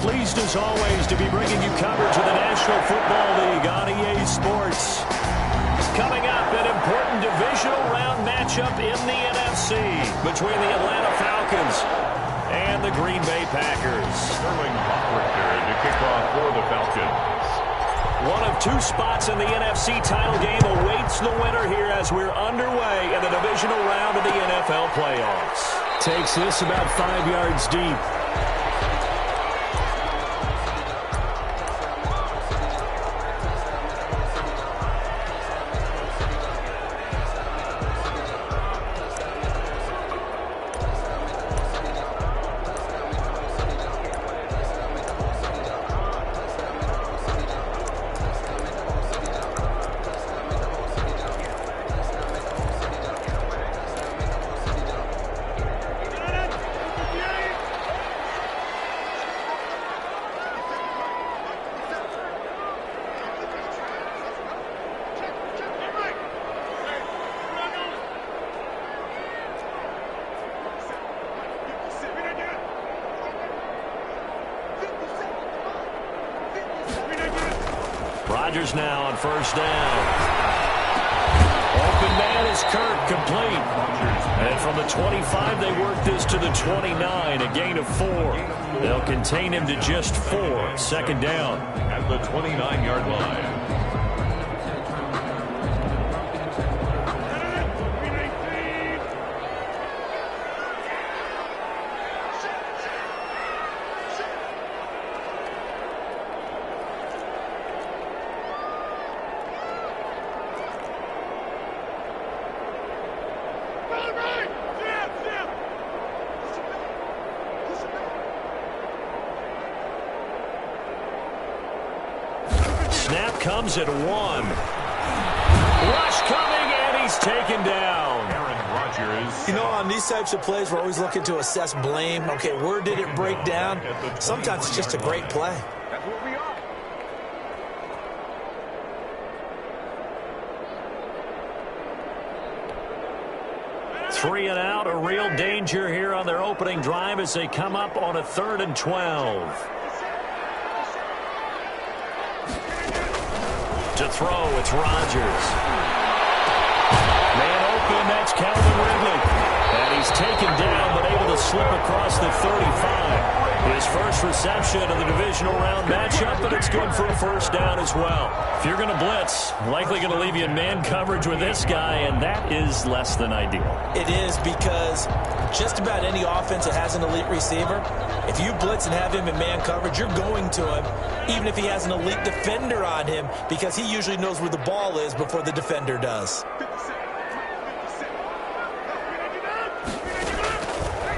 pleased as always to be bringing you coverage of the National Football League on EA Sports. Coming up, an important divisional round matchup in the NFC between the Atlanta Falcons and the Green Bay Packers. Sterling Bachrichter to kick off for the Falcons. One of two spots in the NFC title game awaits the winner here as we're underway in the divisional round of the NFL playoffs. Takes this about 5 yards deep. Rodgers now on first down. Open man is Kirk, complete. And from the 25, they work this to the 29, a gain of 4. They'll contain him to just 4. Second down. At the 29-yard line. Snap comes at 1. Rush coming, and he's taken down. Aaron Rodgers. You know, on these types of plays, we're always looking to assess blame. Okay, where did it break down? Sometimes it's just a great play. That's what we are. Three and out, a real danger here on their opening drive as they come up on a 3rd and 12. To throw, it's Rodgers. Man open, that's Calvin Ridley. And he's taken down, but able to slip across the 35. His first reception of the divisional round matchup, but it's good for a first down as well. If you're going to blitz, likely going to leave you in man coverage with this guy, and that is less than ideal. It is, because just about any offense that has an elite receiver, if you blitz and have him in man coverage, you're going to him, even if he has an elite defender on him, because he usually knows where the ball is before the defender does.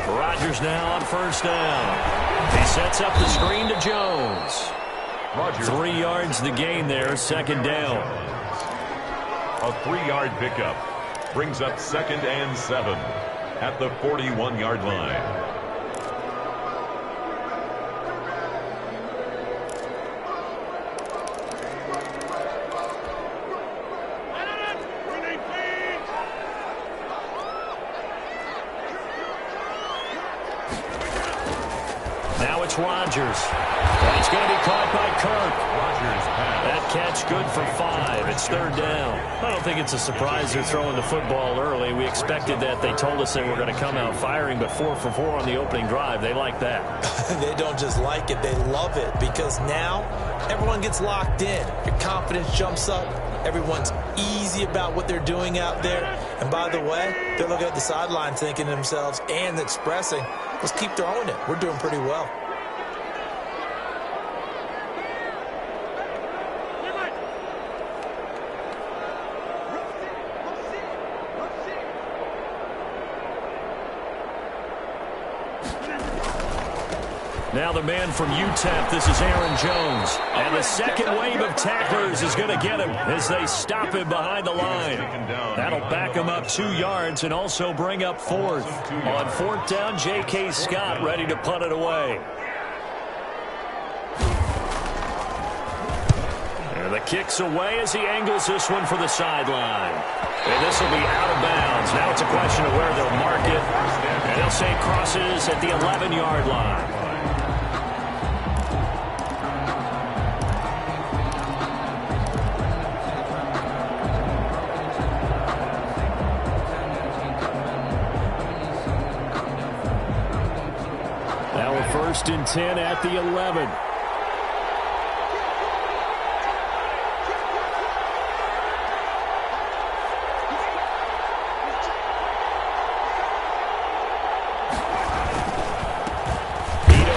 Rodgers now on first down. He sets up the screen to Jones. Rodgers. 3 yards the gain there, second down. A 3-yard pickup brings up 2nd and 7 at the 41-yard line. Now it's Rodgers. And it's going to be caught by Kirk. Rodgers pass. That catch good for 5. It's 3rd down. I don't think it's a surprise they're throwing the football early. We expected that. They told us they were going to come out firing, but 4 for 4 on the opening drive. They like that. They don't just like it, they love it, because now everyone gets locked in. Your confidence jumps up. Everyone's easy about what they're doing out there. And by the way, they're looking at the sideline thinking to themselves and expressing, let's keep throwing it. We're doing pretty well. Now the man from UTEP, this is Aaron Jones. And the second wave of tacklers is going to get him as they stop him behind the line. That'll back him up 2 yards and also bring up 4th. On 4th down, J.K. Scott ready to punt it away. And the kick's away as he angles this one for the sideline. And this will be out of bounds. Now it's a question of where they'll mark it. And they'll say it crosses at the 11-yard line. First and 10 at the 11.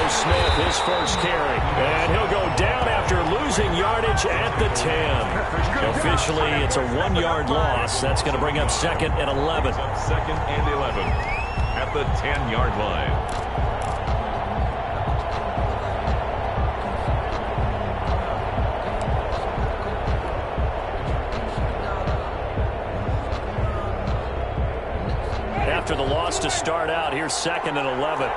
Smith, his first carry. And he'll go down after losing yardage at the 10. Officially, it's a 1-yard loss. That's going to bring up second and 11. Second and 11 at the 10-yard line. After the loss to start out, here's second and 11.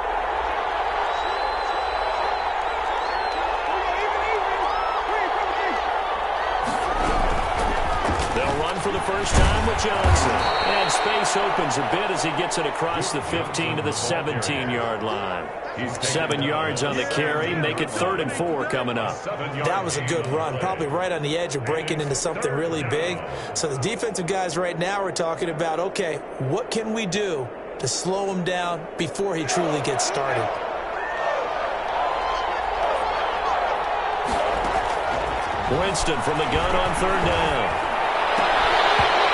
For the first time with Johnson. And space opens a bit as he gets it across the 15 to the 17-yard line. 7 yards on the carry. Make it 3rd and 4 coming up. That was a good run. Probably right on the edge of breaking into something really big. So the defensive guys right now are talking about, okay, what can we do to slow him down before he truly gets started? Winston from the gun on 3rd down.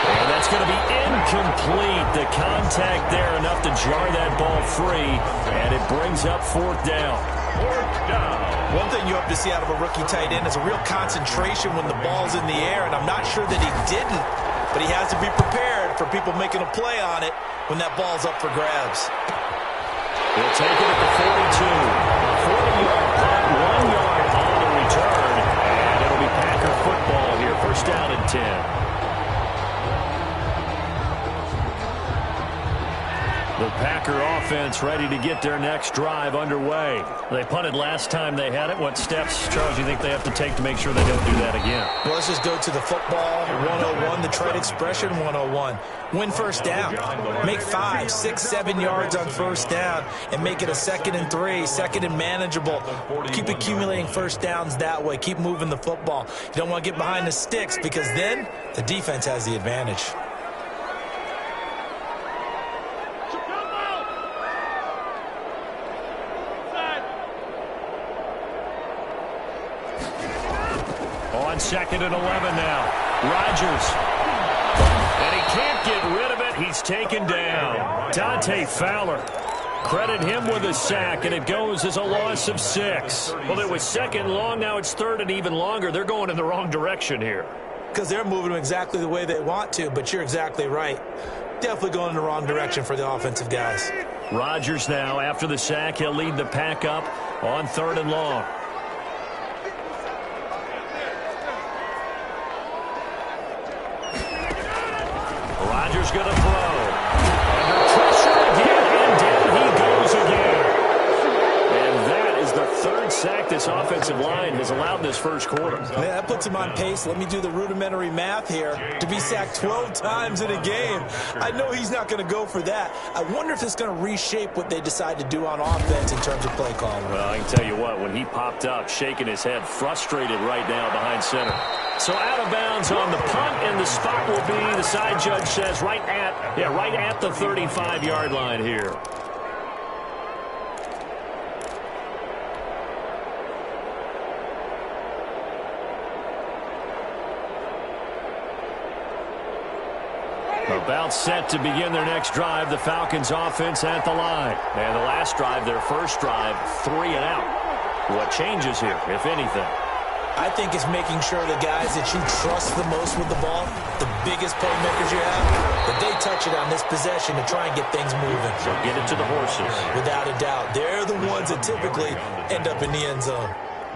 And that's going to be incomplete. The contact there enough to jar that ball free, and it brings up 4th down. 4th down. One thing you hope to see out of a rookie tight end is a real concentration when the ball's in the air, and I'm not sure that he didn't, but he has to be prepared for people making a play on it when that ball's up for grabs. He'll take it at the 42. 40-yard punt, 1 yard on the return, and it'll be Packer football here. First down and 10. The Packer offense ready to get their next drive underway. They punted last time they had it. What steps, Charles, you think they have to take to make sure they don't do that again? Well, let's just go to the football 101, the trade expression 101. Win first down. Make 5, 6, 7 yards on first down and make it a 2nd and 3, 2nd and manageable. Keep accumulating first downs that way. Keep moving the football. You don't want to get behind the sticks because then the defense has the advantage. On 2nd and 11 now. Rodgers. And he can't get rid of it. He's taken down. Dante Fowler. Credit him with a sack, and it goes as a loss of 6. Well, it was 2nd long. Now it's 3rd and even longer. They're going in the wrong direction here. Because they're moving them exactly the way they want to, but you're exactly right. Definitely going in the wrong direction for the offensive guys. Rodgers now, after the sack, he'll lead the pack up on 3rd and long. Rodgers going to throw. Under pressure again, and down he goes again. And that is the 3rd sack this offensive line has allowed in this first quarter. Man, that puts him on pace. Let me do the rudimentary math here. To be sacked 12 times in a game, I know he's not going to go for that. I wonder if it's going to reshape what they decide to do on offense in terms of play calling. Well, I can tell you what, when he popped up, shaking his head, frustrated right now behind center. So out of bounds on the punt, and the spot will be, the side judge says, right at the 35-yard line here. About set to begin their next drive, the Falcons offense at the line. And the last drive, their first drive, 3 and out. What changes here, if anything? I think it's making sure the guys that you trust the most with the ball, the biggest playmakers you have, that they touch it on this possession to try and get things moving. So get it to the horses. Without a doubt. They're the ones that typically end up in the end zone.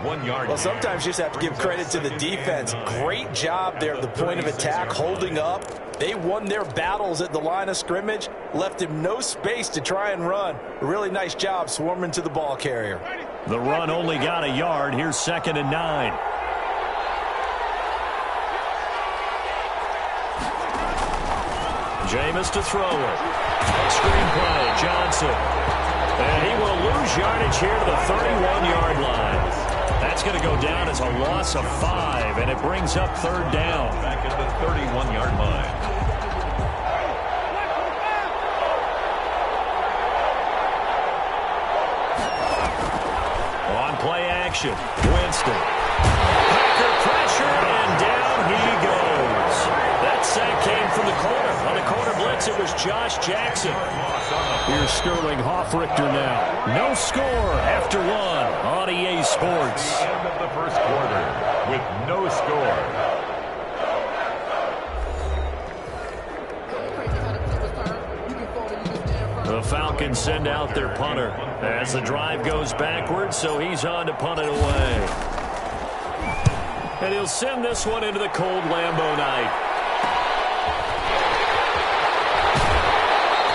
1 yard. Well, sometimes you just have to give credit to the defense. Great job there at the point of attack, holding up. They won their battles at the line of scrimmage, left him no space to try and run. A really nice job swarming to the ball carrier. The run only got a yard. Here's 2nd and 9. Jameis to throw it. Screenplay, Johnson. And he will lose yardage here to the 31-yard line. That's going to go down as a loss of 5, and it brings up 3rd down. Back at the 31-yard line. action. Winston. Packer pressure, and down he goes. That sack came from the corner. On the corner blitz, it was Josh Jackson. Here's Sterling Hoffrichter now. No score after one on EA Sports. End of the first quarter with no score. The Falcons send out their punter as the drive goes backwards, so he's on to punt it away. And he'll send this one into the cold Lambeau night.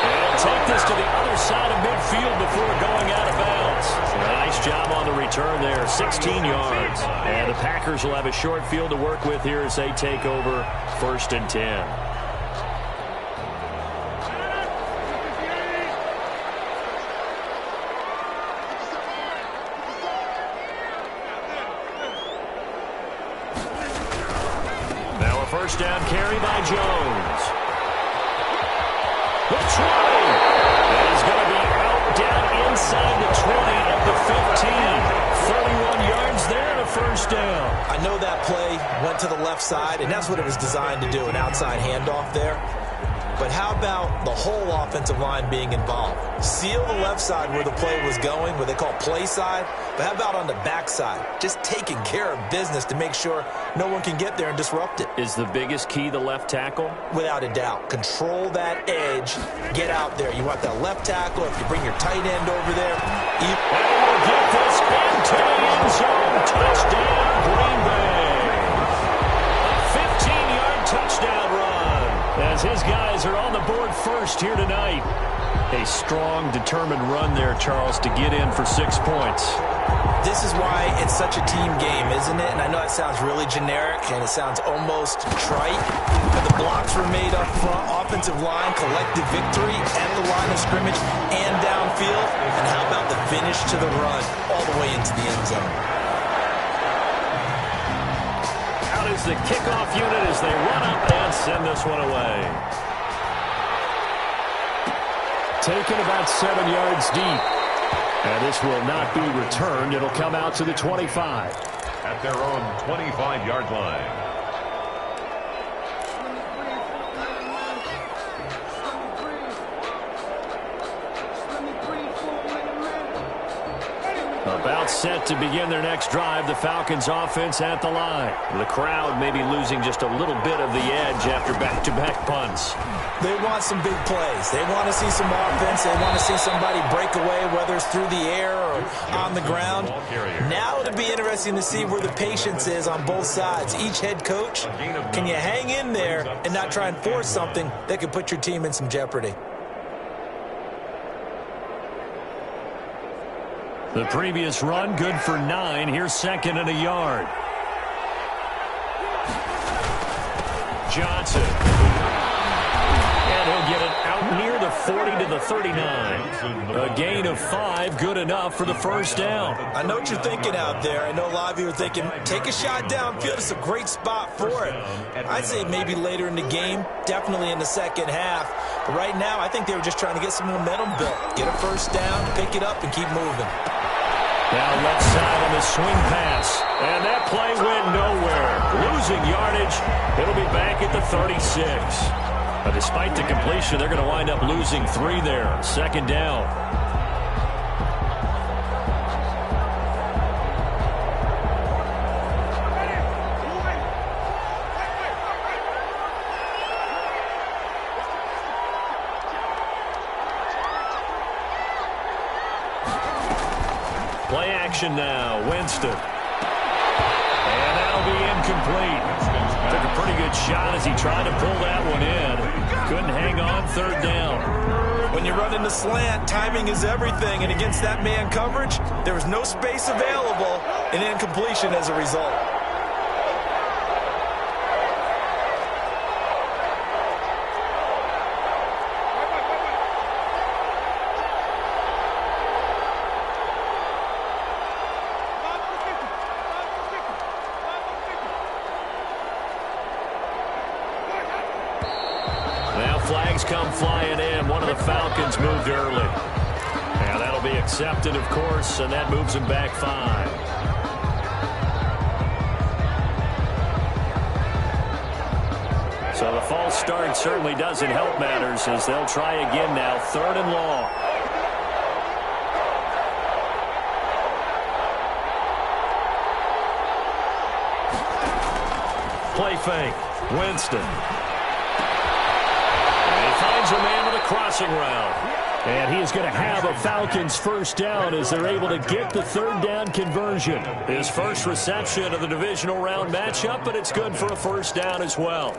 And take this to the other side of midfield before going out of bounds. Nice job on the return there, 16 yards. And the Packers will have a short field to work with here as they take over 1st and 10. First down carry by Jones. The 20. That is going to be out down inside the 20 at the 15. 31 yards there and a first down. I know that play went to the left side, and that's what it was designed to do, an outside handoff there. But how about the whole offensive line being involved? Seal the left side where the play was going, what they call play side. But how about on the back side? Just taking care of business to make sure no one can get there and disrupt it. Is the biggest key the left tackle? Without a doubt. Control that edge. Get out there. You want that left tackle. If you bring your tight end over there. And we'll get this into the end zone. Touchdown, Green Bay. A 15-yard touchdown run. As his guys are on the board first here tonight. A strong, determined run there, Charles, to get in for 6 points. This is why it's such a team game, isn't it? And I know it sounds really generic and it sounds almost trite, but the blocks were made up front, offensive line, collective victory at the line of scrimmage and downfield. And how about the finish to the run all the way into the end zone? Out is the kickoff unit as they run up and send this one away. Taken about 7 yards deep. And this will not be returned. It'll come out to the 25. At their own 25-yard line. About set to begin their next drive. The Falcons offense at the line. The crowd may be losing just a little bit of the edge after back-to-back punts. They want some big plays. They want to see some offense. They want to see somebody break away, whether it's through the air or on the ground. Now it'll be interesting to see where the patience is on both sides. Each head coach, can you hang in there and not try and force something that could put your team in some jeopardy? The previous run, good for 9. Here's 2nd and a yard. Johnson. And he'll get it out near the 40 to the 39. A gain of 5, good enough for the first down. I know what you're thinking out there. I know a lot of you are thinking, take a shot downfield. It's a great spot for it. I'd say maybe later in the game, definitely in the second half. But right now, I think they were just trying to get some momentum built. Get a first down, pick it up, and keep moving. Now left side on the swing pass. And that play went nowhere. Losing yardage. It'll be back at the 36. But despite the completion, they're going to wind up losing 3 there. 2nd down. Play action now. Winston. And that'll be incomplete. Took a pretty good shot as he tried to pull that one in. Couldn't hang on. 3rd down. When you run in the slant, timing is everything. And against that man coverage, there was no space available. And incompletion as a result. Flags come flying in. One of the Falcons moved early. And that'll be accepted, of course, and that moves him back 5. So the false start certainly doesn't help matters as they'll try again now, 3rd and long. Play fake. Winston. And he finds a man with a crossing route. And he is going to have a Falcons first down as they're able to get the 3rd down conversion. His first reception of the divisional round matchup, but it's good for a first down as well.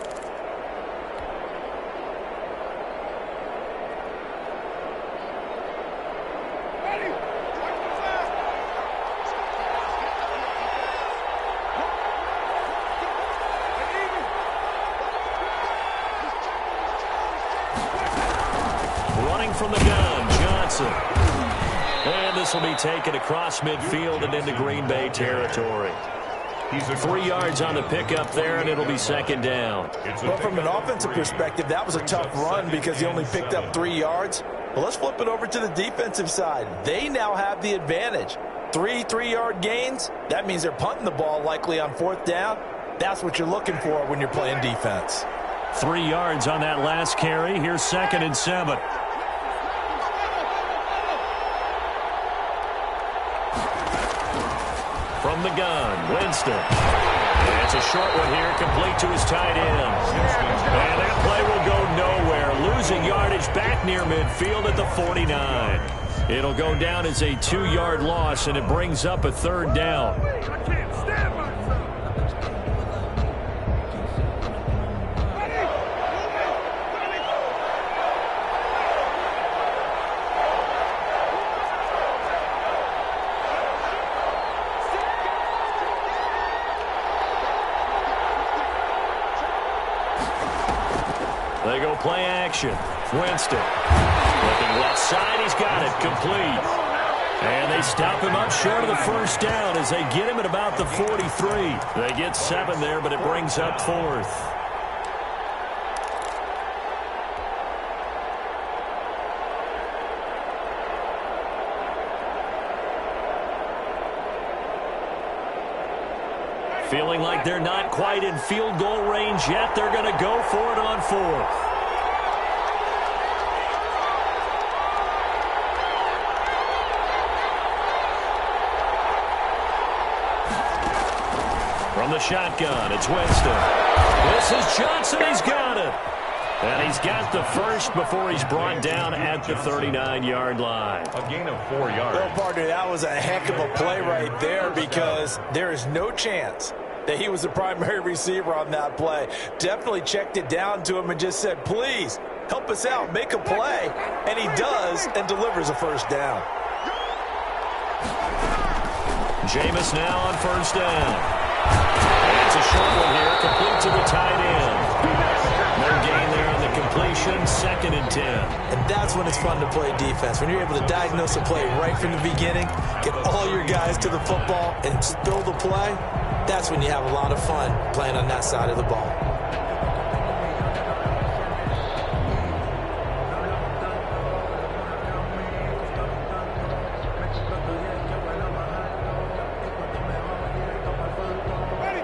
From the gun, Johnson. And this will be taken across midfield and into Green Bay territory. He's 3 yards on the pickup there, and it'll be 2nd down. Well, from an offensive perspective, that was a tough run because he only picked up 3 yards. Well, let's flip it over to the defensive side. They now have the advantage. 3 3-yard gains, that means they're punting the ball likely on 4th down. That's what you're looking for when you're playing defense. 3 yards on that last carry. Here's 2nd and 7. From the gun, Winston. And it's a short one here, complete to his tight end. And that play will go nowhere. Losing yardage back near midfield at the 49. It'll go down as a 2-yard loss, and it brings up a 3rd down. They go play action. Winston. Looking left side. He's got it. Complete. And they stop him up short of the first down as they get him at about the 43. They get 7 there, but it brings up 4th. Feeling like they're not quite in field goal range yet. They're going to go for it on 4th. From the shotgun, it's Winston. This is Johnson. He's got it. And he's got the first before he's brought down at the 39-yard line. A gain of 4 yards. Well, partner, that was a heck of a play right there because there is no chance that he was the primary receiver on that play. Definitely checked it down to him and just said, please, help us out, make a play. And he does and delivers a first down. Jameis now on first down. And it's a short one here, complete to the tight end. No gain there on the completion, 2nd and 10. And that's when it's fun to play defense. When you're able to diagnose a play right from the beginning, get all your guys to the football, and spill the play, that's when you have a lot of fun playing on that side of the ball.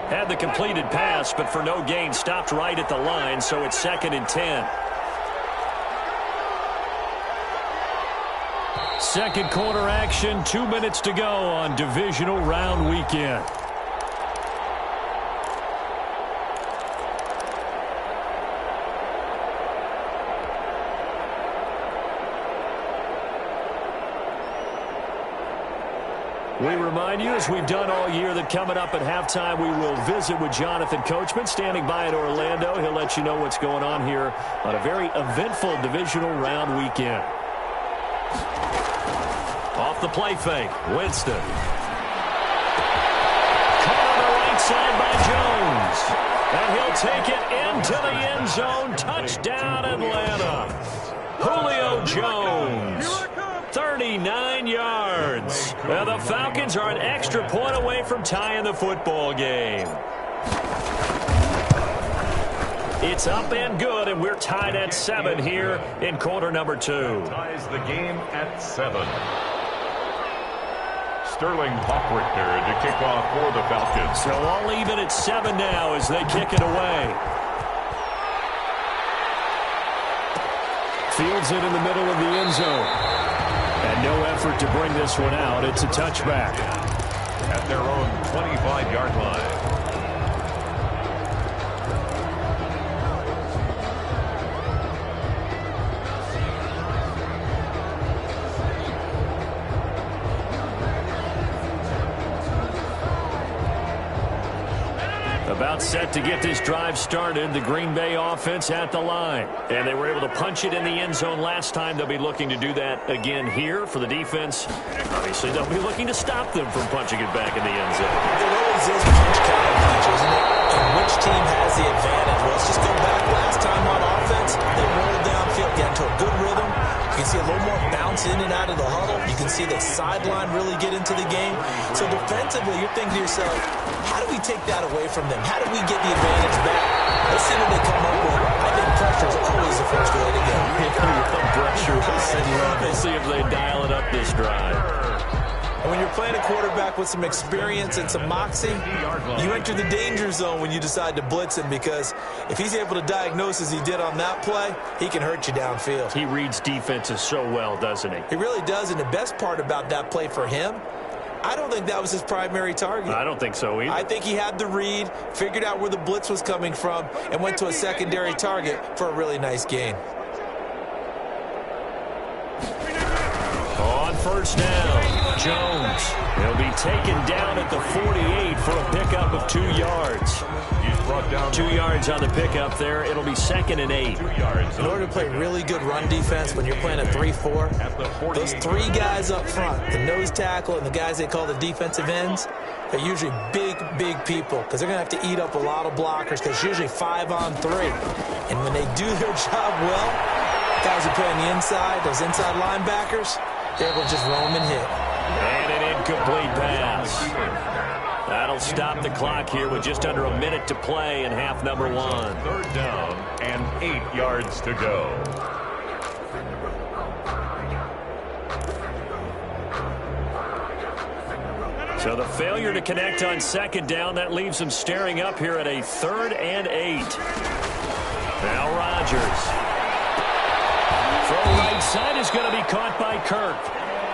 Had the completed pass, but for no gain, stopped right at the line, so it's 2nd and 10. Second quarter action, 2 minutes to go on divisional round weekend. We remind you, as we've done all year, that coming up at halftime, we will visit with Jonathan Coachman, standing by in Orlando. He'll let you know what's going on here on a very eventful divisional round weekend. Off the play fake, Winston. Caught on the right side by Jones. And he'll take it into the end zone. Touchdown, Atlanta. Julio Jones. 39 yards. Well, the Falcons are an extra point away from tying the football game. It's up and good, and we're tied at 7 here in quarter number 2. Ties the game at 7. Sterling Hockrichter to kick off for the Falcons. So all even at 7 now as they kick it away. fields it in the middle of the end zone. And no effort to bring this one out. It's a touchback. At their own 25-yard line. About set to get this drive started, the Green Bay offense at the line. And they were able to punch it in the end zone last time. They'll be looking to do that again here for the defense. Obviously, they'll be looking to stop them from punching it back in the end zone. It always is punch counter punch, isn't it? And which team has the advantage? Well, let's just go back last time on offense. They rolled downfield, get into a good rhythm. You can see a little more bounce in and out of the huddle. You can see the sideline really get into the game. So defensively, you're thinking to yourself, how do we take that away from them? How do we get the advantage back? Let's see what they come up with. I think pressure is always the first way to go. Pressure. We'll see if they dial it up this drive. And when you're playing a quarterback with some experience and some moxie, you enter the danger zone when you decide to blitz him, because if he's able to diagnose as he did on that play, he can hurt you downfield. He reads defenses so well, doesn't he? He really does, and the best part about that play for him, I don't think that was his primary target. I don't think so either. I think he had the read, figured out where the blitz was coming from, and went to a secondary target for a really nice gain. On first down, Jones. He'll be taken down at the 48 for a pickup of 2 yards. He's brought down 2 yards on the pickup there. It'll be 2nd and 8. 2 yards. In order to play really good run defense when you're playing a 3-4, those 3 guys up front, the nose tackle and the guys they call the defensive ends, they're usually big people, because they're going to have to eat up a lot of blockers, because it's usually 5-on-3. And when they do their job well, guys who play on the inside, those inside linebackers, they're able to just roam and hit. And an incomplete pass. That'll stop the clock here with just under a minute to play in half number 1. 3rd down and 8 yards to go. So the failure to connect on 2nd down, that leaves them staring up here at a 3rd and 8. Now Rodgers. From right side is going to be caught by Kirk.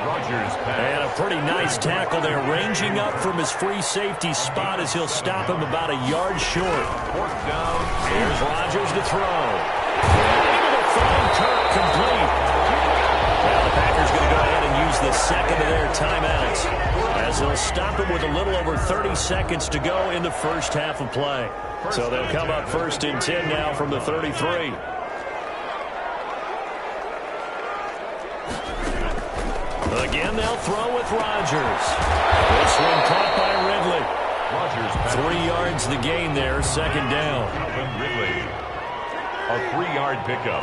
Rodgers pass. And a pretty nice tackle there, ranging up from his free safety spot as he'll stop him about a yard short. 4th down. Here's Rodgers to throw. Able to find Kirk complete. Now the Packers going to go ahead and use the second of their timeouts, as they'll stop him with a little over 30 seconds to go in the first half of play. So they'll come up 1st and 10 now from the 33. Again, they'll throw with Rodgers. This one caught by Ridley. Rodgers 3 yards the gain there, 2nd down. Calvin Ridley. A 3-yard pickup.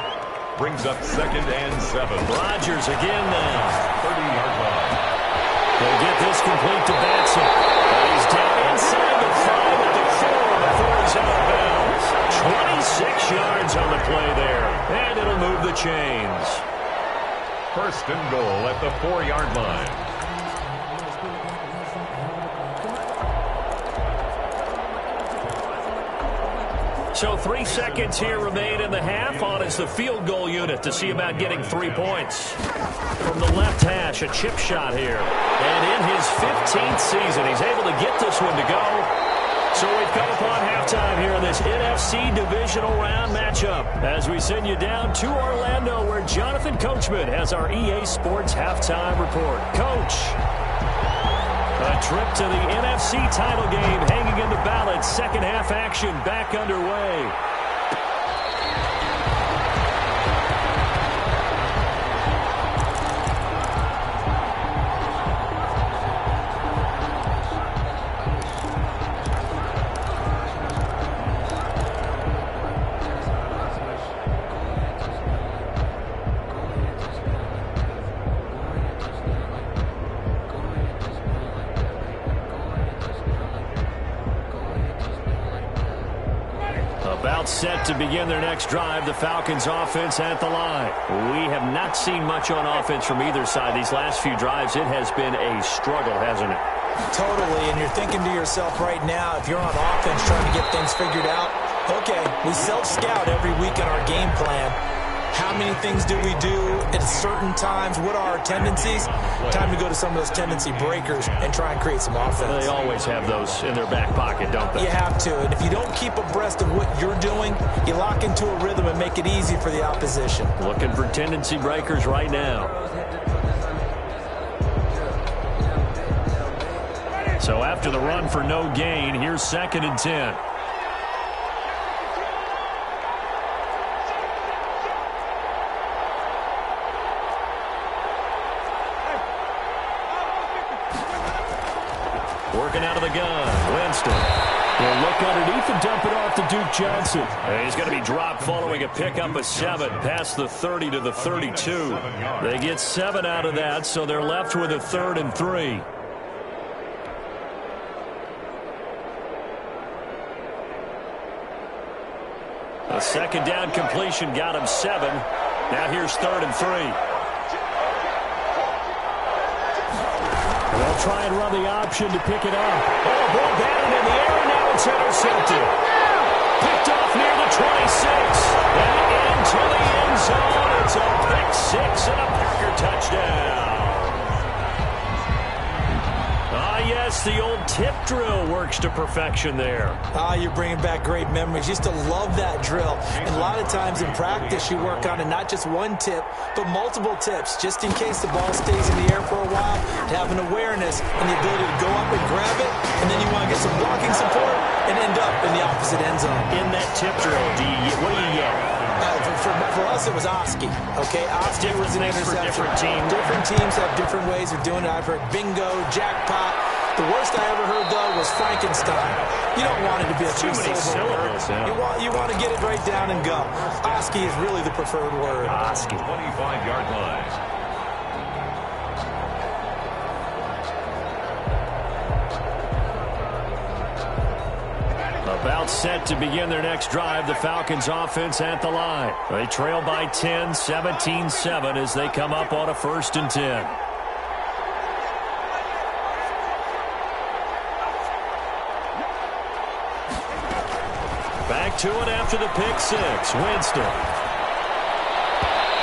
Brings up 2nd and 7. Rodgers again now. 30-yard line. They'll get this complete to Batson. He's down inside the 5 at the 4 before he's out of bounds. 26 yards on the play there. And it'll move the chains. 1st and goal at the 4-yard line. So 3 seconds here remain in the half. On is the field goal unit to see about getting 3 points. From the left hash, a chip shot here. And in his 15th season, he's able to get this one to go. So we've come upon halftime here in this NFC divisional round matchup, as we send you down to Orlando, where Jonathan Coachman has our EA Sports halftime report. Coach, a trip to the NFC title game hanging in the balance. 2nd half action back underway. About set to begin their next drive, the Falcons offense at the line. We have not seen much on offense from either side these last few drives. It has been a struggle, hasn't it? Totally, and you're thinking to yourself right now, if you're on offense trying to get things figured out, okay, we self-scout every week in our game plan. How many things do we do at certain times? What are our tendencies? Time to go to some of those tendency breakers and try and create some offense. They always have those in their back pocket, don't they? You have to. And if you don't keep abreast of what you're doing, you lock into a rhythm and make it easy for the opposition. Looking for tendency breakers right now. So after the run for no gain, here's 2nd and 10. Working out of the gun, Winston. They'll look underneath and dump it off to Duke Johnson. And he's going to be dropped following a pickup of 7 past the 30 to the 32. They get 7 out of that, so they're left with a 3rd and 3. A 2nd down completion got him 7. Now here's 3rd and 3. They'll try and run the option to pick it up. Oh, ball batted in the air, and now it's intercepted. Picked off near the 26. And into the end zone. It's a pick 6 and a Packer touchdown. Yes, the old tip drill works to perfection there. You're bringing back great memories. Used to love that drill. And a lot of times in practice, you work on it, not just one tip, but multiple tips, just in case the ball stays in the air for a while, to have an awareness and the ability to go up and grab it, and then you want to get some blocking support and end up in the opposite end zone. In that tip drill, what do you get? For us, it was Oski. Okay, Oski was an interception. Different teams. Different teams have different ways of doing it. I've heard bingo, jackpot. The worst I ever heard, though, was Frankenstein. You don't want it to be a too many syllables. You want to get it right down and go. Oski is really the preferred word. Oski. 25-yard line. About set to begin their next drive, the Falcons offense at the line. They trail by 10, 17-7 as they come up on a 1st and 10. Back to it after the pick 6. Winston.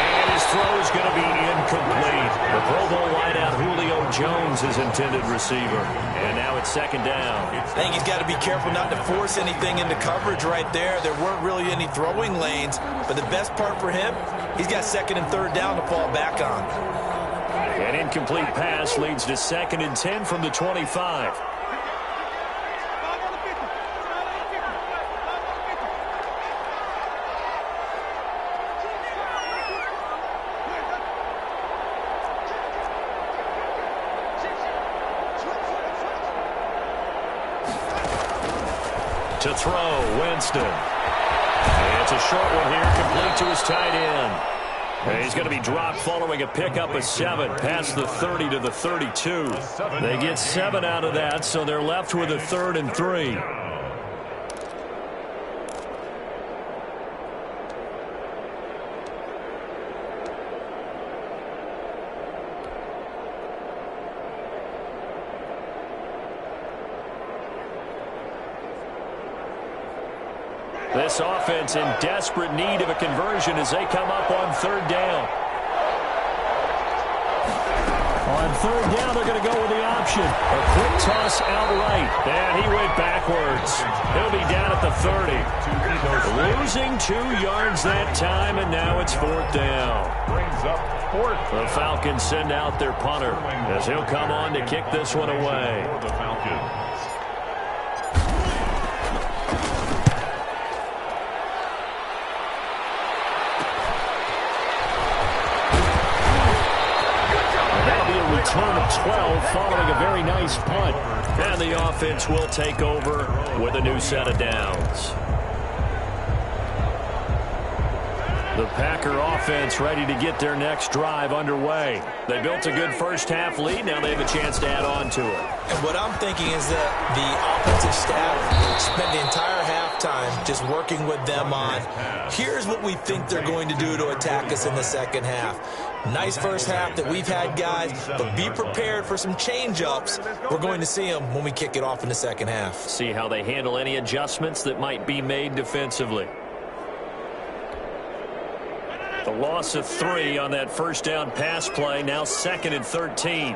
And his throw is going to be incomplete. The Pro Bowl wideout Julio Jones is intended receiver. And now it's 2nd down. I think he's got to be careful not to force anything into coverage right there. There weren't really any throwing lanes. But the best part for him, he's got 2nd and 3rd down to fall back on. An incomplete pass leads to 2nd and 10 from the 25. To throw, Winston. And it's a short one here, complete to his tight end. And he's going to be dropped following a pickup of 7 past the 30 to the 32. They get 7 out of that, so they're left with a 3rd and 3. This offense in desperate need of a conversion as they come up on 3rd down. On 3rd down, they're going to go with the option. A quick toss outright. And he went backwards. He'll be down at the 30. Losing 2 yards that time, and now it's 4th down. Brings up 4th. The Falcons send out their punter as he'll come on to kick this one away. For the Falcons. Return of 12 following a very nice punt. And the offense will take over with a new set of downs. The Packer offense ready to get their next drive underway. They built a good first-half lead. Now they have a chance to add on to it. And what I'm thinking is that the offensive staff spent the entire halftime just working with them on, here's what we think they're going to do to attack us in the second half. Nice first half that we've had, guys, but be prepared for some change-ups. We're going to see them when we kick it off in the second half. See how they handle any adjustments that might be made defensively. A loss of 3 on that first down pass play. Now 2nd and 13.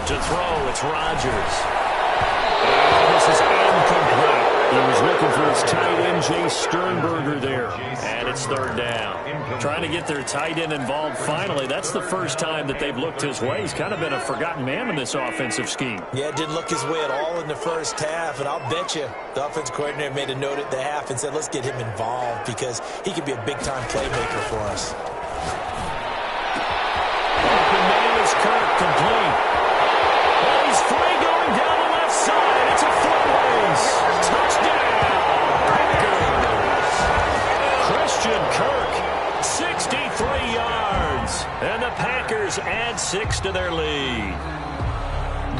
To throw, it's Rodgers. And this is incomplete. He was looking for his tight end, Jay Sternberger there. And it's 3rd down. Trying to get their tight end involved finally. That's the first time that they've looked his way. He's kind of been a forgotten man in this offensive scheme. Yeah, it didn't look his way at all in the first half. And I'll bet you the offense coordinator made a note at the half and said, let's get him involved because he could be a big-time playmaker for us. Open man is Kirk, complete. And he's free going down the left side. It's a foot race. Touchdown, Packers. Christian Kirk, 63 yards. And the Packers add 6 to their lead.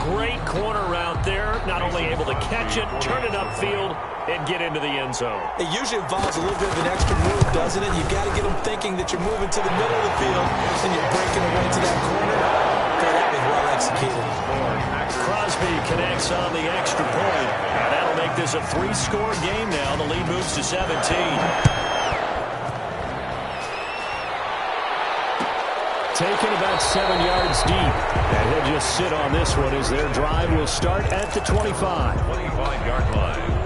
Great corner route there. Not only able to catch it, turn it upfield, and get into the end zone. It usually involves a little bit of an extra move, doesn't it? You've got to get them thinking that you're moving to the middle of the field and you're breaking away to that corner. God, that was well executed. Crosby connects on the extra point. And that'll make this a 3-score game now. The lead moves to 17. Taken about 7 yards deep. And he'll just sit on this one as their drive will start at the 25. 25-yard line.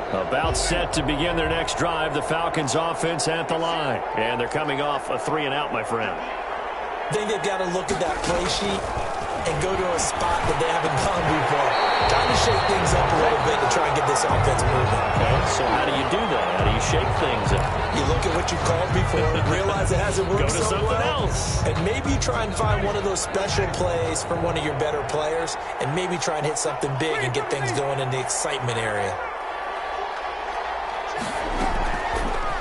About set to begin their next drive, the Falcons offense at the line. And they're coming off a 3-and-out, my friend. I think they've got to look at that play sheet and go to a spot that they haven't gone before. Trying to shake things up a little bit to try and get this offense moving. Okay, so how do you do that? How do you shake things up? You look at what you called before, realize it hasn't worked Go to so something well, else. and maybe try and find one of those special plays from one of your better players, and maybe try and hit something big and get things going in the excitement area.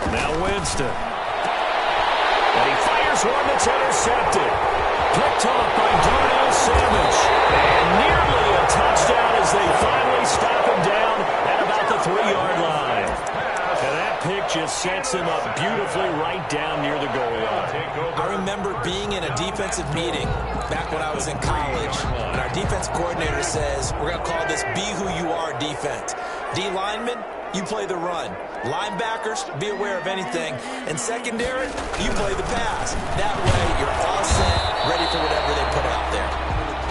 Now Winston. And he fires one that's intercepted. Picked off by Darnell Savage. And nearly a touchdown as they finally stop him down at about the 3-yard line. And that pick just sets him up beautifully right down near the goal line. I remember being in a defensive meeting back when I was in college, and our defense coordinator says, we're going to call this Be Who You Are defense. D linemen, you play the run. Linebackers, be aware of anything. And secondary, you play the pass. That way, you're all set, ready for whatever they put out there.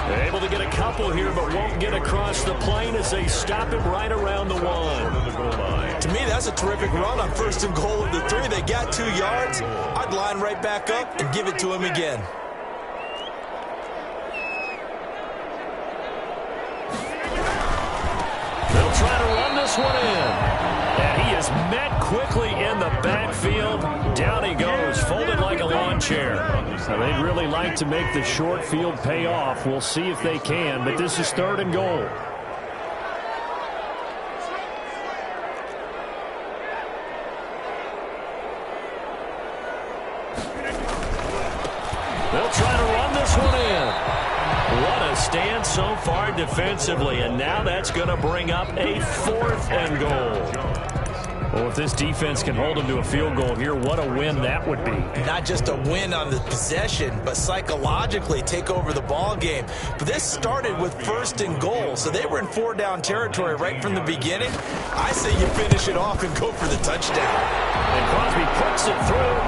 They're able to get a couple here, but won't get across the plane as they stop him right around the 1. To me, that's a terrific run on 1st and goal of the 3. They got 2 yards. I'd line right back up and give it to him again. They'll try to run this one in. And he is met quickly in the backfield. Down he goes, folded like a lawn chair. Now, they'd really like to make the short field pay off. We'll see if they can, but this is 3rd and goal. They'll try to run this one in. What a stand so far defensively, and now that's going to bring up a 4th and goal. Well, if this defense can hold them to a field goal here, what a win that would be. Not just a win on the possession, but psychologically take over the ball game. But this started with 1st and goal, so they were in 4-down territory right from the beginning. I say you finish it off and go for the touchdown. And Crosby puts it through,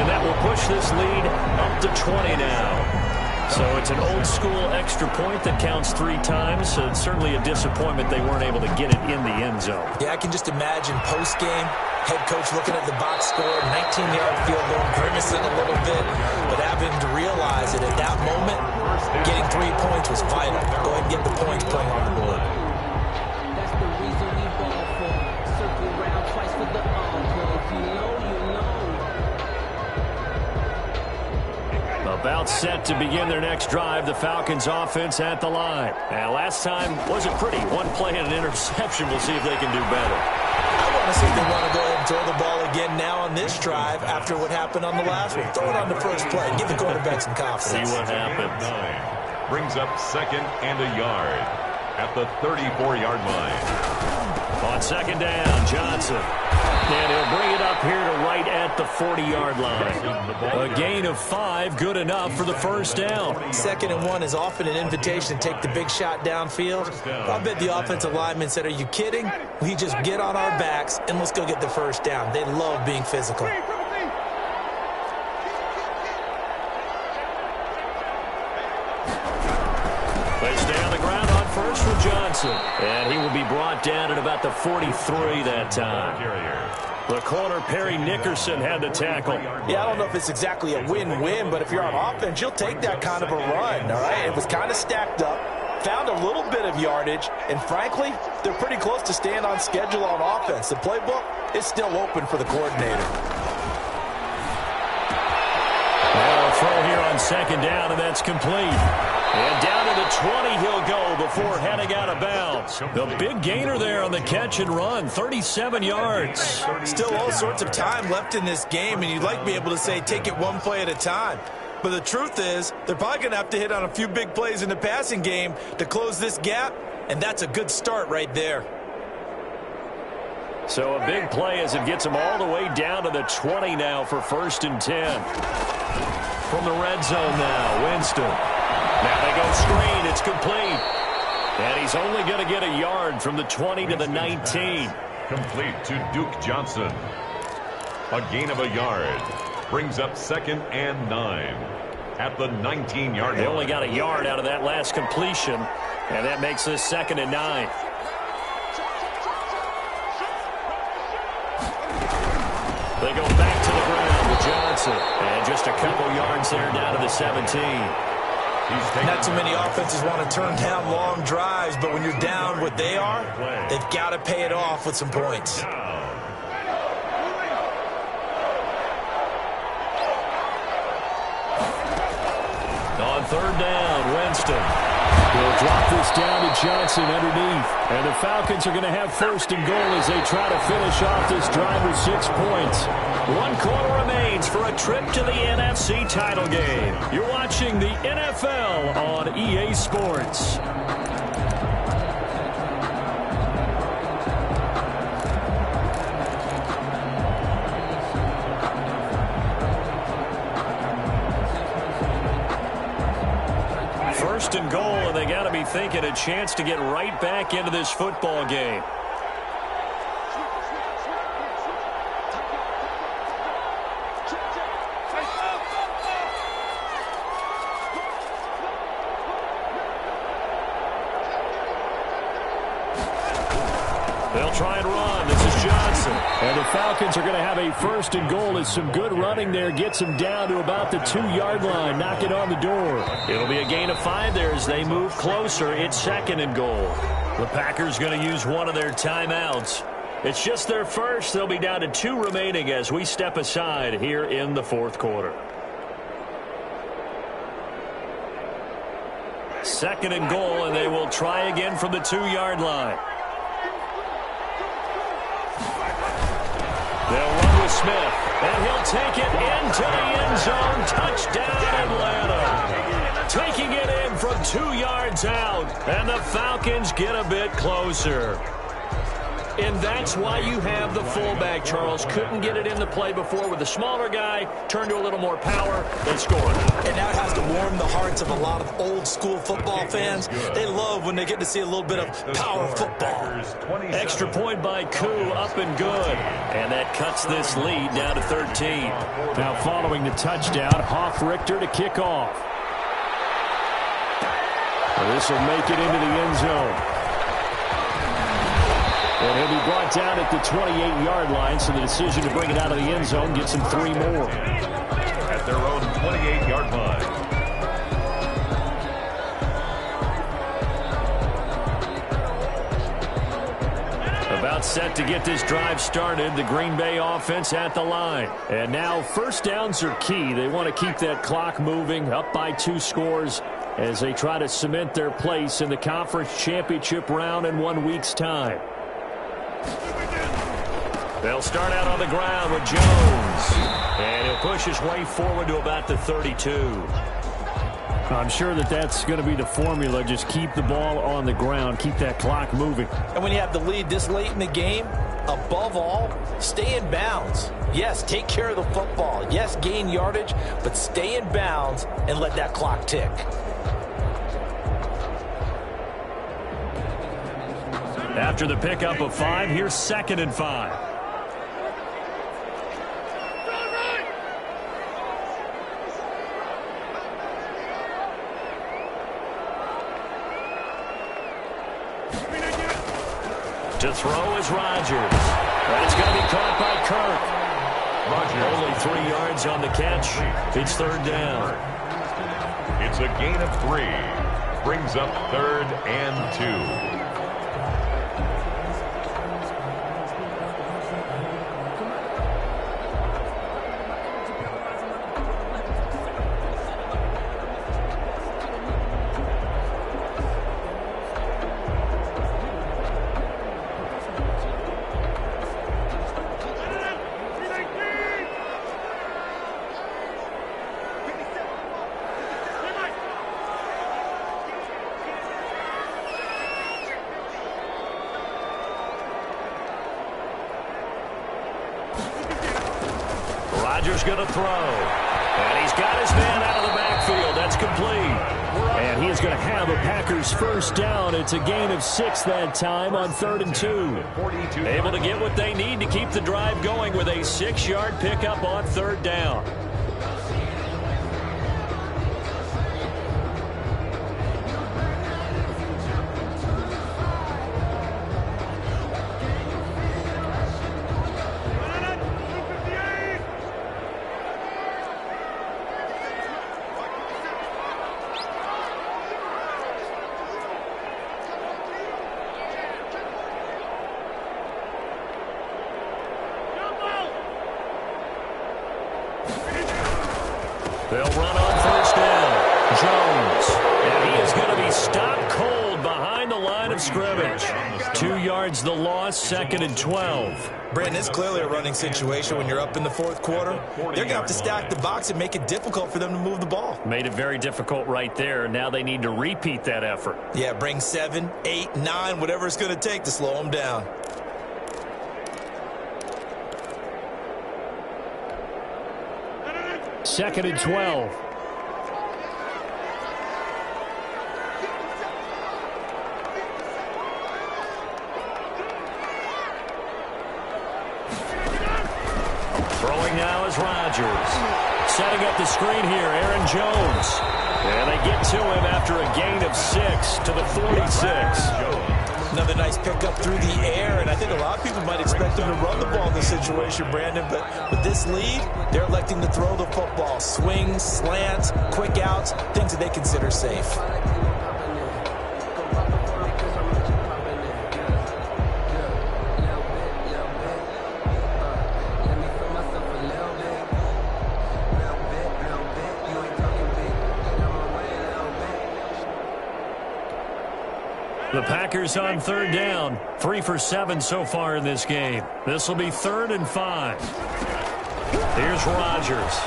and that will push this lead up to 20 now. So it's an old-school extra point that counts 3 times. So it's certainly a disappointment they weren't able to get it in the end zone. Yeah, I can just imagine post-game, head coach looking at the box score, 19-yard field goal, grimacing a little bit, but having to realize that at that moment, getting 3 points was vital. Go ahead and get the points, put them on the board. That's the reason we ball for. Circle round twice for the encore. You know. About set to begin their next drive, the Falcons offense at the line. Now, last time wasn't pretty. 1 play and an interception. We'll see if they can do better. I want to see if they want to go ahead and throw the ball again now on this drive after what happened on the last one. Throw it on the first play. Give the quarterback some confidence. See what happens. 9 brings up 2nd and a yard at the 34-yard line. On 2nd down, Johnson. And he'll bring it up here to right at the 40-yard line. A gain of 5, good enough for the first down. 2nd and 1 is often an invitation to take the big shot downfield. I bet the offensive lineman said, are you kidding? We just get on our backs and let's go get the first down. They love being physical. They stay on the ground on first for Johnson. And he will be brought down at about the 43 that time. The corner, Perry Nickerson, had the tackle. Yeah, I don't know if it's exactly a win-win, but if you're on offense, you'll take that kind of a run, all right? It was kind of stacked up, found a little bit of yardage, and frankly, they're pretty close to staying on schedule on offense. The playbook is still open for the coordinator. Now a throw here on 2nd down, and that's complete. And down to the 20 he'll go before heading out of bounds. The big gainer there on the catch and run, 37 yards. Still all sorts of time left in this game, and you'd like to be able to say take it one play at a time. But the truth is, they're probably going to have to hit on a few big plays in the passing game to close this gap, and that's a good start right there. So a big play as it gets them all the way down to the 20 now for 1st and 10. From the red zone now, Winston. Now they go screen. It's complete. And he's only going to get a yard from the 20 to the 19. Complete to Duke Johnson. A gain of a yard. Brings up 2nd and 9 at the 19-yard line. They only got a yard out of that last completion, and that makes this 2nd and 9. They go back to the ground with Johnson. And just a couple yards there down to the 17. Not too many offenses want to turn down long drives, but when you're down what they are, they've got to pay it off with some points. On 3rd down, Winston. He'll drop this down to Johnson underneath. And the Falcons are going to have 1st and goal as they try to finish off this drive with 6 points. 1 quarter remains for a trip to the NFC title game. You're watching the NFL on EA Sports. And goal, and they got to be thinking a chance to get right back into this football game. They'll try and run. This is Johnson. And the Falcons are going to have a 1st and goal as some good running there gets them down to about the 2-yard line. Knock it on the door. It'll be a gain of 5 there as they move closer. It's 2nd and goal. The Packers going to use one of their timeouts. It's just their first. They'll be down to 2 remaining as we step aside here in the 4th quarter. 2nd and goal, and they will try again from the 2-yard line. They'll run with Smith, and he'll take it into the end zone. Touchdown, Atlanta. Taking it in from 2 yards out, and the Falcons get a bit closer. And that's why you have the fullback, Charles. Couldn't get it in the play before with the smaller guy. Turned to a little more power. They scored. And that has to warm the hearts of a lot of old-school football fans. They love when they get to see a little bit of power football. Extra point by Koo, up and good. And that cuts this lead down to 13. Now following the touchdown, Hoff-Richter to kick off. This will make it into the end zone. And he'll be brought down at the 28-yard line, so the decision to bring it out of the end zone gets him 3 more. At their own 28-yard line. About set to get this drive started, the Green Bay offense at the line. And now 1st downs are key. They want to keep that clock moving, up by 2 scores, as they try to cement their place in the conference championship round in 1 week's time. They'll start out on the ground with Jones. And he'll push his way forward to about the 32. I'm sure that's going to be the formula. Just keep the ball on the ground. Keep that clock moving. And when you have the lead this late in the game, above all, stay in bounds. Yes, take care of the football. Yes, gain yardage, but stay in bounds and let that clock tick. After the pickup of 5, here's 2nd and 5. To throw is Rodgers. That's going to be caught by Kirk. Rodgers. Only 3 yards on the catch. It's 3rd down. It's a gain of 3. Brings up 3rd and 2. Rodgers going to throw. And he's got his man out of the backfield. That's complete. And he is going to have a Packers first down. It's a gain of 6 that time on 3rd and 2. Able to get what they need to keep the drive going with a 6-yard pickup on 3rd down. They'll run on 1st down. Jones. And he is going to be stopped cold behind the line of scrimmage. 2 yards the loss, 2nd and 12. Brandon, it's clearly a running situation when you're up in the 4th quarter. They're going to have to stack the box and make it difficult for them to move the ball. Made it very difficult right there. Now they need to repeat that effort. Yeah, bring 7, 8, 9, whatever it's going to take to slow them down. Second and 12. Throwing now is Rodgers. Setting up the screen here, Aaron Jones. And they get to him after a gain of 6 to the 46. Another nice pickup through the air, and I think a lot of people might expect them to run the ball in this situation, Brandon, but with this lead, they're electing to throw the football. Swings, slants, quick outs, things that they consider safe. The Packers on 3rd down. 3 for 7 so far in this game. This will be 3rd and 5. Here's Rodgers.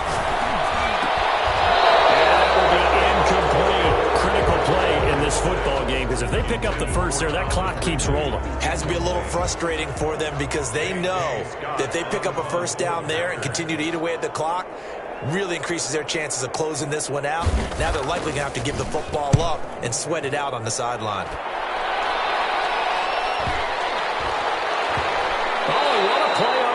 And that will be incomplete. Critical play in this football game, because if they pick up the first there, that clock keeps rolling. Has to be a little frustrating for them because they know that if they pick up a first down there and continue to eat away at the clock, really increases their chances of closing this one out. Now they're likely going to have to give the football up and sweat it out on the sideline.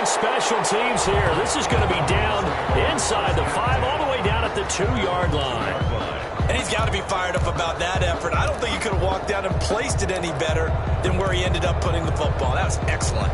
Special teams here. This is going to be down inside the 5, all the way down at the 2-yard line. And he's got to be fired up about that effort. I don't think he could have walked down and placed it any better than where he ended up putting the football. That was excellent.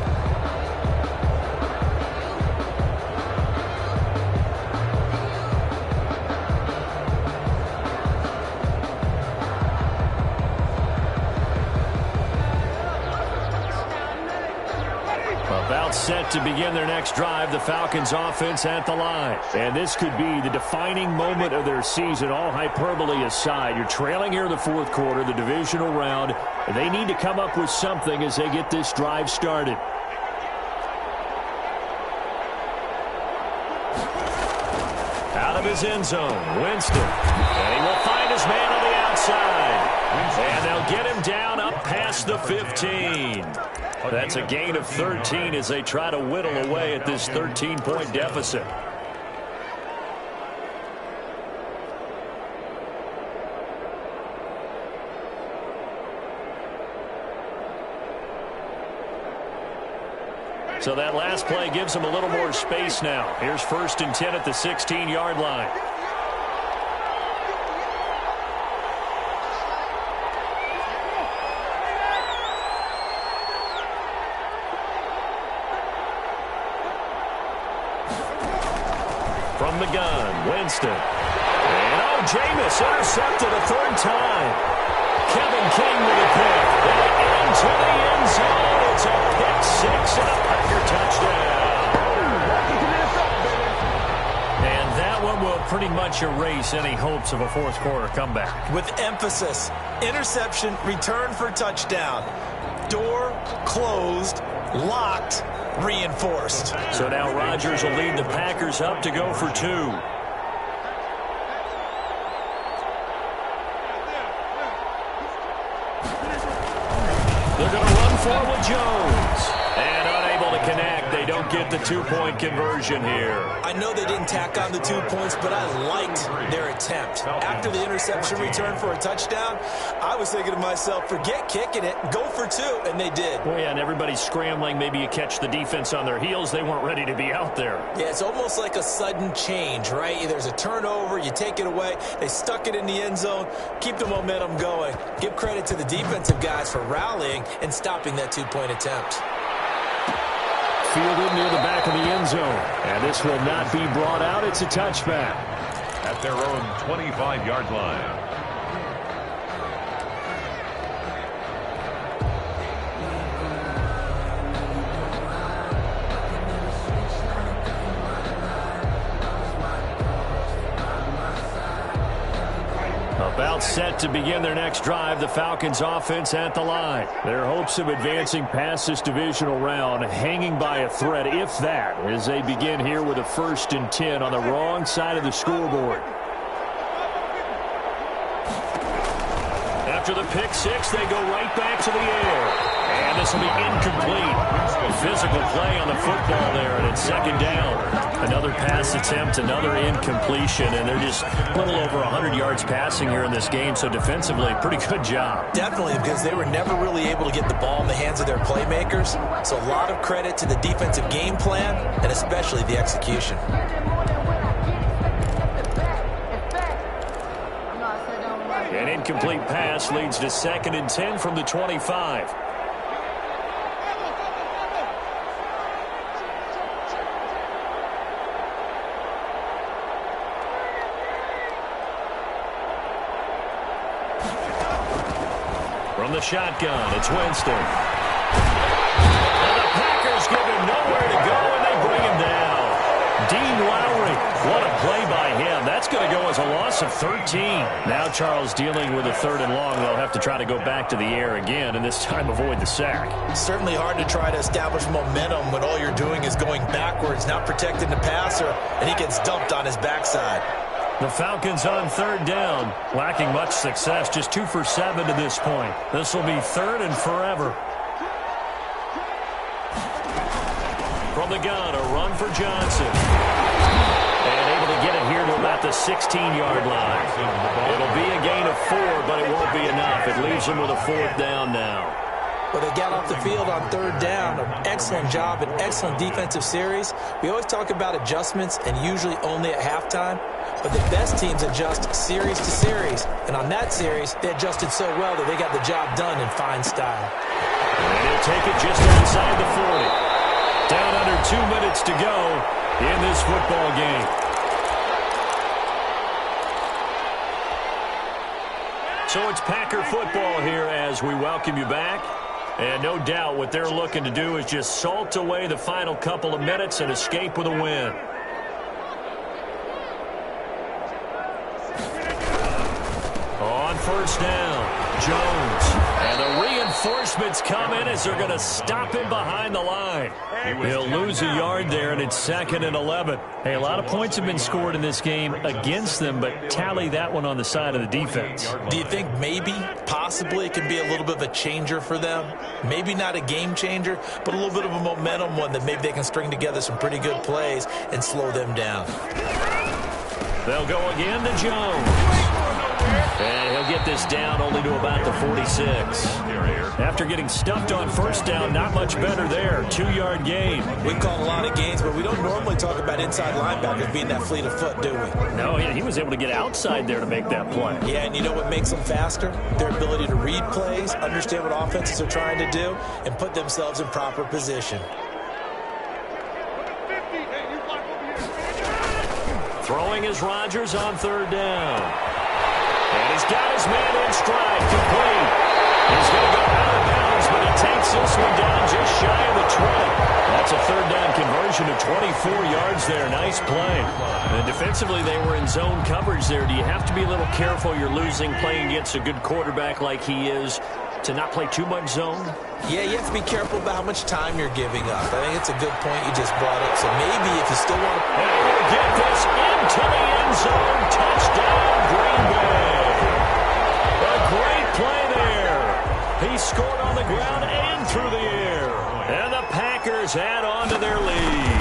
About set to begin their next drive, the Falcons offense at the line. And this could be the defining moment of their season, all hyperbole aside. You're trailing here in the 4th quarter, the divisional round. They need to come up with something as they get this drive started. Out of his end zone, Winston. And he will find his man on the outside. And they'll get him down up past the 15. That's a gain of 13 as they try to whittle away at this 13-point deficit. So that last play gives him a little more space now. Here's 1st and 10 at the 16-yard line. From the gun, Winston. And Jameis intercepted a 3rd time. Kevin King with a pick. And into the end zone. It's a pick 6 and a Packer touchdown. And that one will pretty much erase any hopes of a 4th quarter comeback. With emphasis, interception, return for touchdown. Door closed, locked, reinforced. So now Rodgers will lead the Packers up to go for 2. They're going to run for with Jones. And unable to connect. They don't get the 2-point conversion here. I know they didn't tack on the 2 points, but I liked their attempt. After the interception return for a touchdown, I was thinking to myself, forget kicking it, go for 2, and they did. Well, yeah, and everybody's scrambling. Maybe you catch the defense on their heels. They weren't ready to be out there. Yeah, it's almost like a sudden change, right? There's a turnover, you take it away, they stuck it in the end zone, keep the momentum going. Give credit to the defensive guys for rallying and stopping that 2-point attempt. Fielded near the back of the end zone. And this will not be brought out. It's a touchback. At their own 25-yard line. About set to begin their next drive, the Falcons offense at the line. Their hopes of advancing past this divisional round hanging by a thread, if that, as they begin here with a 1st and 10 on the wrong side of the scoreboard. After the pick 6, they go right back to the air. And this will be incomplete. Physical play on the football there, and it's 2nd down. Another pass attempt, another incompletion, and they're just a little over 100 yards passing here in this game, so defensively, pretty good job. Definitely, because they were never really able to get the ball in the hands of their playmakers, so a lot of credit to the defensive game plan, and especially the execution. An incomplete pass leads to 2nd and 10 from the 25. From the shotgun, it's Winston. And the Packers give him nowhere to go, and they bring him down. Dean Lowry, what a play by him. That's going to go as a loss of 13. Now Charles dealing with a 3rd and long. They'll have to try to go back to the air again, and this time avoid the sack. Certainly hard to try to establish momentum when all you're doing is going backwards, not protecting the passer, and he gets dumped on his backside. The Falcons on 3rd down, lacking much success, just 2 for 7 to this point. This will be 3rd and forever. From the gun, a run for Johnson. And able to get it here to about the 16-yard line. It'll be a gain of 4, but it won't be enough. It leaves them with a 4th down now. Well, they got off the field on 3rd down. An excellent job, an excellent defensive series. We always talk about adjustments, and usually only at halftime. But the best teams adjust series to series. And on that series, they adjusted so well that they got the job done in fine style. And he'll take it just outside the 40. Down under 2 minutes to go in this football game. So it's Packer football here as we welcome you back. And no doubt what they're looking to do is just salt away the final couple of minutes and escape with a win. On 1st down, Jones. And the Reinforcements come in as they're going to stop him behind the line. He'll lose a yard there, and it's 2nd and 11. Hey, a lot of points have been scored in this game against them, but tally that one on the side of the defense. Do you think maybe, possibly, it can be a little bit of a changer for them? Maybe not a game changer, but a little bit of a momentum one that maybe they can string together some pretty good plays and slow them down. They'll go again to Jones. And he'll get this down only to about the 46. After getting stuffed on first down, not much better there. 2-yard gain. We call a lot of gains, but we don't normally talk about inside linebackers being that fleet of foot, do we? No, he was able to get outside there to make that play. Yeah, and you know what makes them faster? Their ability to read plays, understand what offenses are trying to do, and put themselves in proper position. Throwing is Rodgers on 3rd down. And he's got his man in stride, complete. He's going to go out of bounds, but he takes this one down just shy of the 20. That's a 3rd down conversion of 24 yards there. Nice play. And defensively, they were in zone coverage there. Do you have to be a little careful? You're losing playing against a good quarterback like he is to not play too much zone? Yeah, you have to be careful about how much time you're giving up. I think it's a good point you just brought up. So maybe if you still want to... And we'll get this into the end zone. Touchdown, Green Bay. A great play there. He scored on the ground and through the air. And the Packers add on to their lead.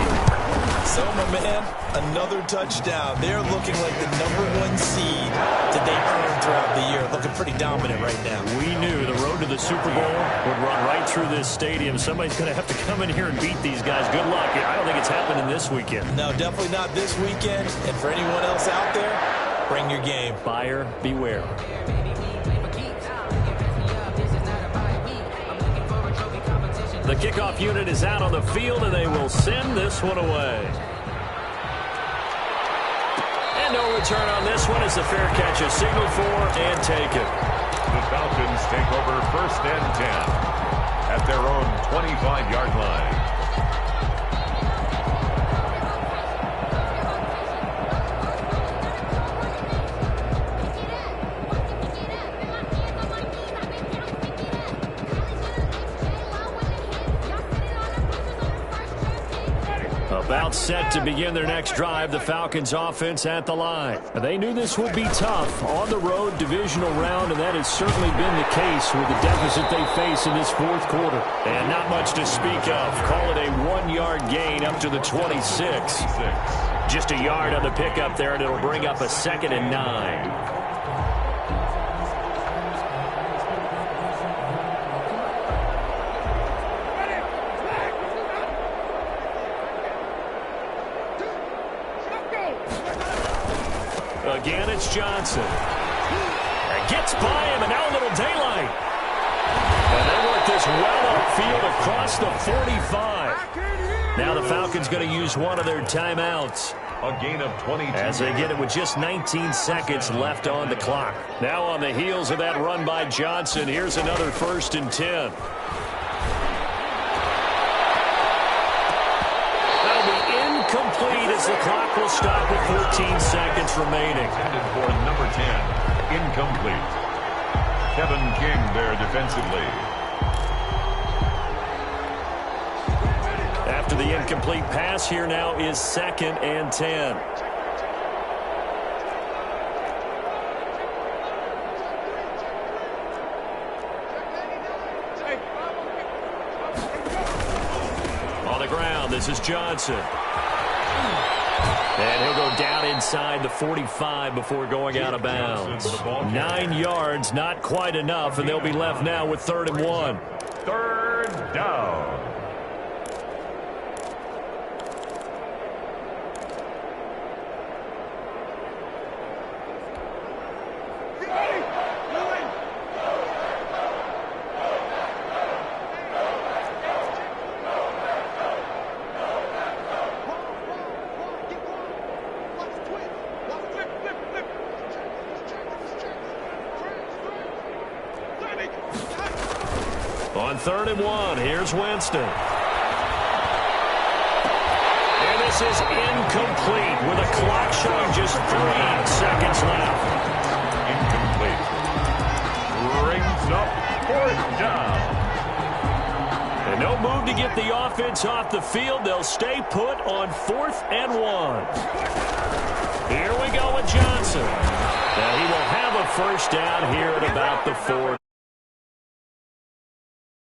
So, my man, another touchdown. They're looking like the #1 seed that they earned throughout the year. Looking pretty dominant right now. We knew the road to the Super Bowl would run right through this stadium. Somebody's going to have to come in here and beat these guys. Good luck. I don't think it's happening this weekend. No, definitely not this weekend. And for anyone else out there, bring your game. Buyer beware. The kickoff unit is out on the field, and they will send this one away. And no return on this one as the fair catch is signaled for and taken. The Falcons take over 1st and 10 at their own 25-yard line. About set to begin their next drive, the Falcons offense at the line. They knew this would be tough on the road divisional round, and that has certainly been the case with the deficit they face in this 4th quarter. And not much to speak of. Call it a 1-yard gain up to the 26. Just a yard on the pickup there, and it'll bring up a 2nd and 9. Again, it's Johnson. It gets by him, and now a little daylight. And they work this well upfield across the 45. Now the Falcons going to use one of their timeouts. A gain of 22. As they get it with just 19 seconds left on the clock. Now on the heels of that run by Johnson, here's another 1st and 10. Complete as the clock will stop with 14 seconds remaining. Intended for number 10, incomplete. Kevin King there defensively. After the incomplete pass, here now is 2nd and 10. On the ground, this is Johnson. And he'll go down inside the 45 before going out of bounds. 9 yards, not quite enough, and they'll be left now with 3rd and 1. 3rd down. On 3rd and 1, here's Winston. And this is incomplete with a clock showing just 3 seconds left. Incomplete. Brings up 4th down. move to get the offense off the field. They'll stay put on 4th and 1. Here we go with Johnson. And he will have a first down here at about the 4.